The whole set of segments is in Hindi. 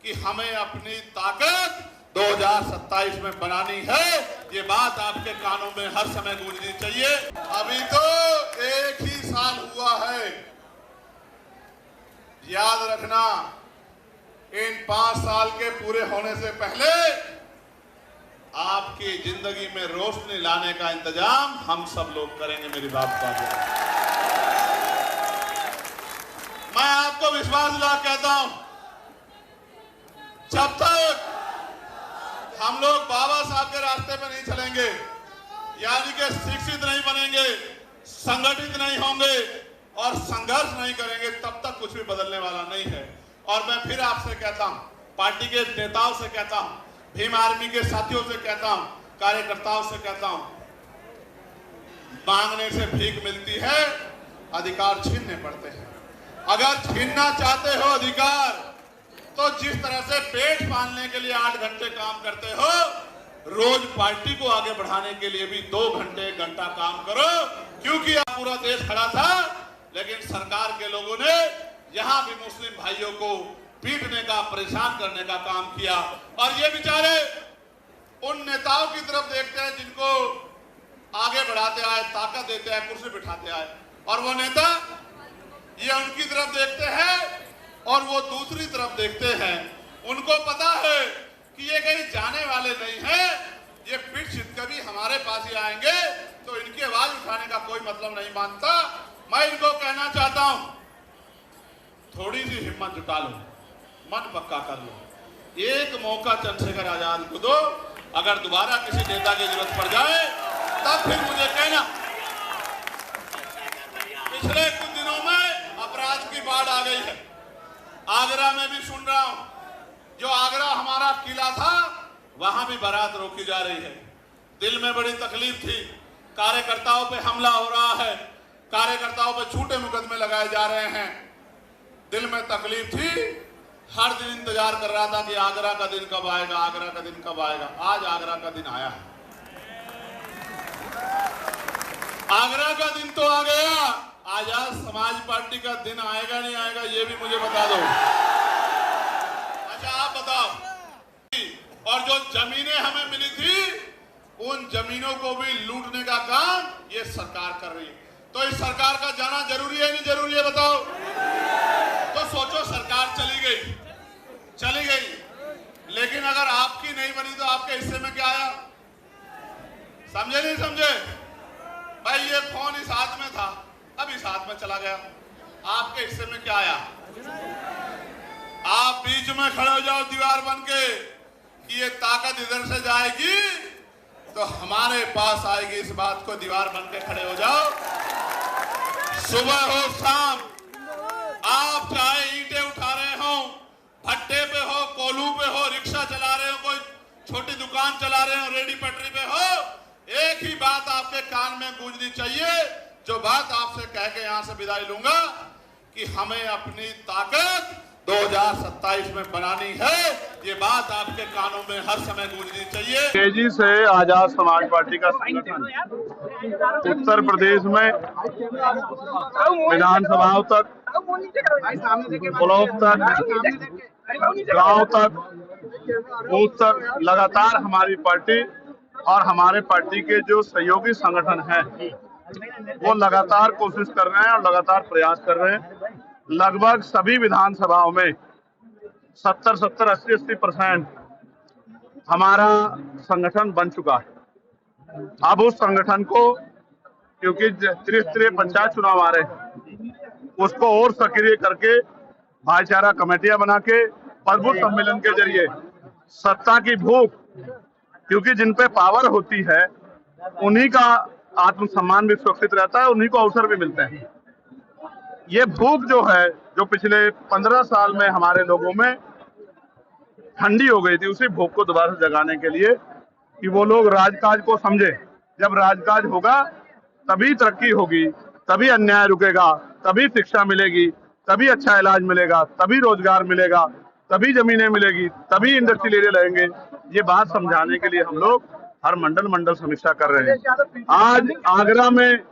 कि हमें अपनी ताकत 2027 में बनानी है। ये बात आपके कानों में हर समय गूंजनी चाहिए। अभी तो 1 ही साल हुआ है। याद रखना, इन 5 साल के पूरे होने से पहले आपकी जिंदगी में रोशनी लाने का इंतजाम हम सब लोग करेंगे। मेरी बात का मैं आपको विश्वास दिला कहता हूं, जब तक हम लोग बाबा साहब के रास्ते पे नहीं चलेंगे, यानी कि शिक्षित नहीं बनेंगे, संगठित नहीं होंगे और संघर्ष नहीं करेंगे, तब तक कुछ भी बदलने वाला नहीं है। और मैं फिर आपसे कहता हूं, पार्टी के नेताओं से कहता हूं, भीम आर्मी के साथियों से कहता हूं, कार्यकर्ताओं से कहता हूं, मांगने से भीख मिलती है, अधिकार छीनने पड़ते हैं। अगर छीनना चाहते हो अधिकार, तो जिस तरह से पेट पालने के लिए 8 घंटे काम करते हो, रोज पार्टी को आगे बढ़ाने के लिए भी 2 घंटे 1 घंटा काम करो। क्योंकि पूरा देश खड़ा था, लेकिन सरकार के लोगों ने यहां भी मुस्लिम भाइयों को पीटने का, परेशान करने का काम किया। और ये बेचारे उन नेताओं की तरफ देखते हैं जिनको आगे बढ़ाते आए, ताकत देते आए, कुर्सी बिठाते आए, और वो नेता ये उनकी तरफ देखते हैं और वो दूसरी तरफ देखते हैं। उनको पता है कि ये कहीं जाने वाले नहीं हैं, ये पीठ छिद कभी हमारे पास ही आएंगे, तो इनकी आवाज उठाने का कोई मतलब नहीं मानता। मैं इनको कहना चाहता हूं, थोड़ी सी हिम्मत जुटा लो, मन पक्का कर लो, एक मौका चंद्रशेखर आजाद को दो। अगर दोबारा किसी नेता की जरूरत पड़ जाए तब फिर मुझे कहना। पिछले कुछ दिनों में अपराध की बाढ़ आ गई है। आगरा में भी सुन रहा हूं, जो आगरा हमारा किला था, वहां भी बारात रोकी जा रही है। दिल में बड़ी तकलीफ थी, कार्यकर्ताओं पे हमला हो रहा है, कार्यकर्ताओं पे झूठे मुकदमे लगाए जा रहे हैं। दिल में तकलीफ थी, हर दिन इंतजार कर रहा था कि आगरा का दिन कब आएगा, आगरा का दिन कब आएगा। आज आगरा का दिन आया है। आगरा का दिन तो आ गया, आजाद समाज पार्टी का दिन आएगा नहीं आएगा ये भी मुझे बता दो। अच्छा आप बताओ। और जो जमीनें हमें मिली थी, उन जमीनों को भी लूटने का काम ये सरकार कर रही है। तो इस सरकार का जाना जरूरी है नहीं जरूरी है बताओ? तो सोचो, सरकार चली गई, लेकिन अगर आपकी नहीं बनी तो आपके हिस्से में क्या आया? समझे नहीं समझे? भाई ये फोन इस हाथ में था, अब इस हाथ में चला गया, आपके हिस्से में क्या आया? आप बीच में खड़े हो जाओ दीवार बन के कि ये ताकत इधर से जाएगी तो हमारे पास आएगी, इस बात को दीवार बन के खड़े हो जाओ। सुबह हो शाम, आप चाहे ईंटें उठा रहे हो, भट्टे पे हो, कोलू पे हो, रिक्शा चला रहे हो, कोई छोटी दुकान चला रहे हो, रेडी पटरी पे हो, एक ही बात आपके कान में गूंजनी चाहिए, जो बात आपसे कह के यहां से विदाई लूंगा, कि हमें अपनी ताकत 2027 में बनानी है। ये बात आपके कानों में हर समय गूंजनी चाहिए। तेजी से आजाद समाज पार्टी का संगठन उत्तर प्रदेश में विधानसभाओं तक, ब्लॉक तक, गांव तक, बूथ तक लगातार हमारी पार्टी और हमारे पार्टी के जो सहयोगी संगठन हैं वो लगातार कोशिश कर रहे हैं और लगातार प्रयास कर रहे हैं। लगभग सभी विधानसभाओं में 70, 80% हमारा संगठन बन चुका है। अब उस संगठन को, क्योंकि त्रिस्तरीय पंचायत चुनाव आ रहे हैं, उसको और सक्रिय करके भाईचारा कमेटियां बना के प्रबुद्ध सम्मेलन के जरिए सत्ता की भूख, क्योंकि जिन पे पावर होती है उन्हीं का आत्मसम्मान भी सुरक्षित रहता है, उन्हीं को अवसर भी मिलते हैं। ये भूख जो है, जो पिछले 15 साल में हमारे लोगों में ठंडी हो गई थी, उसी भूख को दोबारा जगाने के लिए कि वो लोग राजकाज को समझे। जब राजकाज होगा तभी तरक्की होगी, तभी अन्याय रुकेगा, तभी शिक्षा मिलेगी, तभी अच्छा इलाज मिलेगा, तभी रोजगार मिलेगा, तभी जमीनें मिलेगी, तभी इंडस्ट्रियल एरिया लगेंगे। ये बात समझाने के लिए हम लोग हर मंडल समीक्षा कर रहे हैं। आज आगरा में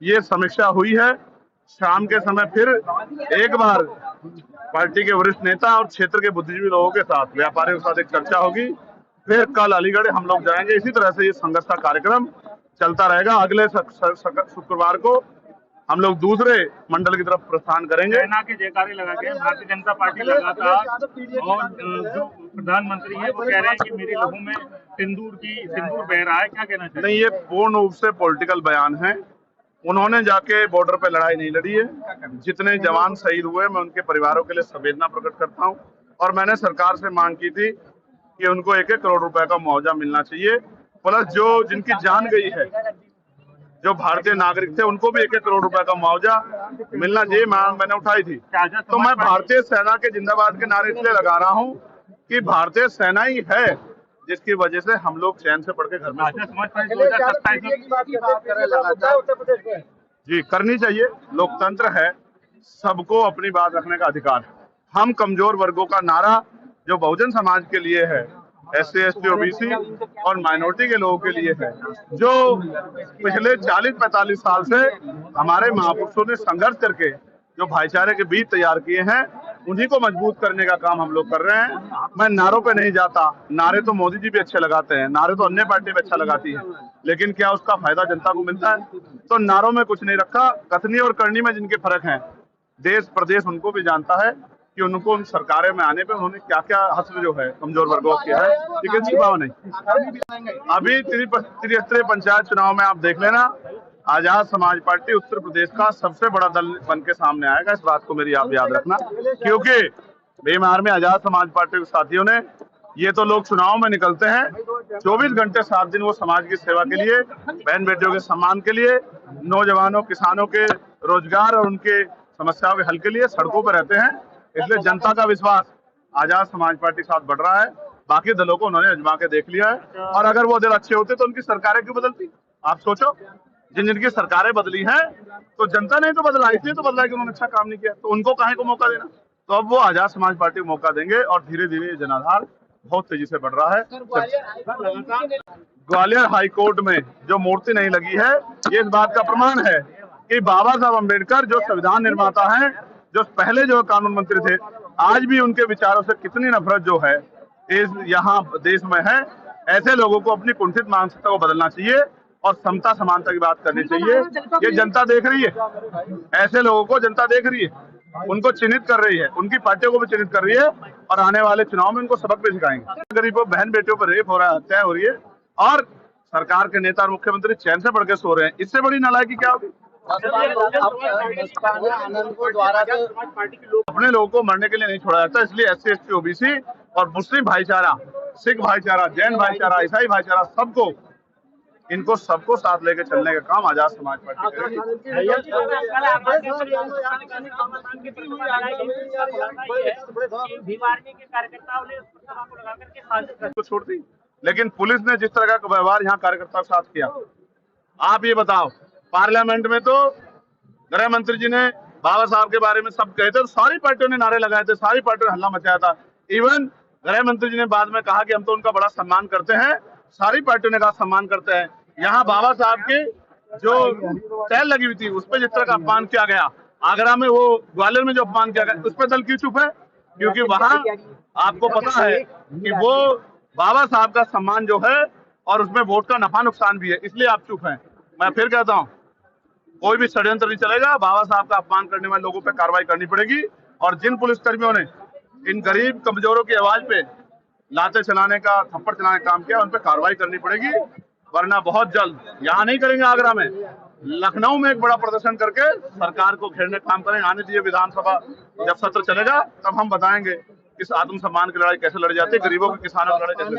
ये समीक्षा हुई है, शाम के समय फिर एक बार पार्टी के वरिष्ठ नेता और क्षेत्र के बुद्धिजीवी लोगों के साथ, व्यापारियों के साथ एक चर्चा होगी। फिर कल अलीगढ़ हम लोग जाएंगे। इसी तरह से ये संघर्ष का कार्यक्रम चलता रहेगा। अगले शुक्रवार को हम लोग दूसरे मंडल की तरफ प्रस्थान करेंगे। सेना के जयकारे लगा के भारतीय जनता पार्टी लगातार, और जो प्रधानमंत्री है वो कह रहे हैं कि मेरे लहू में सिंदूर बह रहा है, क्या कहना चाहिए? नहीं, ये पूर्ण रूप से पॉलिटिकल बयान है। उन्होंने जाके बॉर्डर पे लड़ाई नहीं लड़ी है। जितने जवान शहीद हुए, मैं उनके परिवारों के लिए संवेदना प्रकट करता हूं, और मैंने सरकार से मांग की थी कि उनको 1-1 करोड़ रुपए का मुआवजा मिलना चाहिए। प्लस जो जिनकी जान गई है, जो भारतीय नागरिक थे, उनको भी 1-1 करोड़ रुपए का मुआवजा मिलना चाहिए। मांग मैंने उठाई थी। तो मैं भारतीय सेना के जिंदाबाद के नारे इसलिए लगा रहा हूँ कि भारतीय सेना ही है जिसकी वजह से हम लोग चैन से पढ़ के घर में जी करनी चाहिए। लोकतंत्र है, सबको अपनी बात रखने का अधिकार है। हम कमजोर वर्गों का नारा जो बहुजन समाज के लिए है, SC, ST, OBC और माइनॉरिटी के लोगों के लिए है, जो पिछले 40-45 साल से हमारे महापुरुषों ने संघर्ष करके जो भाईचारे के बीज तैयार किए हैं, उन्हीं को मजबूत करने का काम हम लोग कर रहे हैं। मैं नारों पे नहीं जाता। नारे तो मोदी जी भी अच्छे लगाते हैं, नारे तो अन्य पार्टी भी अच्छा लगाती है, लेकिन क्या उसका फायदा जनता को मिलता है? तो नारों में कुछ नहीं रखा। कथनी और करनी में जिनके फर्क हैं, देश प्रदेश उनको भी जानता है कि उनको उन सरकारें में आने पे उन्होंने क्या क्या हासिल जो है कमजोर वर्गों को किया है, लेकिन छिपावा नहीं। अभी त्रिस्तरीय पंचायत चुनाव में आप देख लेना, आजाद समाज पार्टी उत्तर प्रदेश का सबसे बड़ा दल बन के सामने आएगा। इस बात को मेरी आप याद रखना, क्योंकि बेमार में आजाद समाज पार्टी के साथियों ने, ये तो लोग चुनाव में निकलते हैं 24 घंटे 7 दिन वो समाज की सेवा के लिए, बहन बेटियों के सम्मान के लिए, नौजवानों किसानों के रोजगार और उनके समस्याओं के हल के लिए सड़कों पर रहते हैं। इसलिए जनता का विश्वास आजाद समाज पार्टी के साथ बढ़ रहा है। बाकी दलों को उन्होंने आजमा के देख लिया है, और अगर वो दल अच्छे होते तो उनकी सरकारें क्यों बदलती? आप सोचो, जिनकी सरकारें बदली हैं तो जनता ने तो बदला, इसलिए तो बदला कि उन्होंने अच्छा काम नहीं किया, तो उनको काहे को मौका देना? तो अब वो आजाद समाज पार्टी को मौका देंगे, और धीरे धीरे जनाधार बहुत तेजी से बढ़ रहा है। ग्वालियर हाई कोर्ट में जो मूर्ति नहीं लगी है, ये इस बात का प्रमाण है कि बाबा साहब अम्बेडकर जो संविधान निर्माता हैं, जो पहले जो कानून मंत्री थे, आज भी उनके विचारों से कितनी नफरत जो है यहाँ देश में है। ऐसे लोगों को अपनी कुंठित मानसिकता को बदलना चाहिए और समता समानता की बात करनी चाहिए। ये जनता देख रही है, ऐसे लोगों को जनता देख रही है, उनको चिन्हित कर रही है, उनकी पार्टियों को भी चिन्हित कर रही है, और आने वाले चुनाव में उनको सबक भी सिखाएंगे। गरीबों बहन बेटियों पर रेप हो रहा है, हत्या हो रही है, और सरकार के नेता और मुख्यमंत्री चैन से पढ़ के सो रहे हैं। इससे बड़ी नालायकी क्या होगी? अपने लोगों को मरने के लिए नहीं छोड़ा जाता, इसलिए SC, ST, OBC और मुस्लिम भाईचारा, सिख भाईचारा, जैन भाईचारा, ईसाई भाईचारा, सबको, इनको सबको साथ लेके चलने का काम आजाद समाज पार्टी करेगी। तो छोड़ दी, लेकिन पुलिस ने जिस तरह का व्यवहार यहाँ कार्यकर्ताओं के साथ किया, आप ये बताओ, पार्लियामेंट में तो गृह मंत्री जी ने बाबा साहब के बारे में सब कहते, तो सारी पार्टियों ने नारे लगाए थे, सारी पार्टियों ने हल्ला मचाया था। इवन गृह मंत्री जी ने बाद में कहा कि हम तो उनका बड़ा सम्मान करते हैं, सारी पार्टियों ने कहा सम्मान करते हैं। यहाँ बाबा साहब की जो टैल लगी हुई थी, उस पर जिस तरह का अपमान किया गया, आगरा में वो ग्वालियर में जो अपमान किया गया, उस पर दल क्यों चुप है? क्योंकि वहां आपको पता है कि वो बाबा साहब का सम्मान जो है, और उसमें वोट का नफा नुकसान भी है, इसलिए आप चुप हैं। मैं फिर कहता हूँ, कोई भी षड्यंत्र नहीं चलेगा। बाबा साहब का अपमान करने वाले लोगों पे कार्रवाई करनी पड़ेगी, और जिन पुलिसकर्मियों ने इन गरीब कमजोरों की आवाज पे लाते चलाने का, थप्पड़ चलाने का काम किया, उन पे कार्रवाई करनी पड़ेगी, वरना बहुत जल्द, यहाँ नहीं करेंगे आगरा में, लखनऊ में एक बड़ा प्रदर्शन करके सरकार को घेरने का काम करेंगे। आने दीजिए, विधानसभा जब सत्र चलेगा तब हम बताएंगे इस आत्मसम्मान की लड़ाई कैसे लड़ी जाती है, गरीबों के, किसानों की लड़ाई कैसे लड़ी जाती है।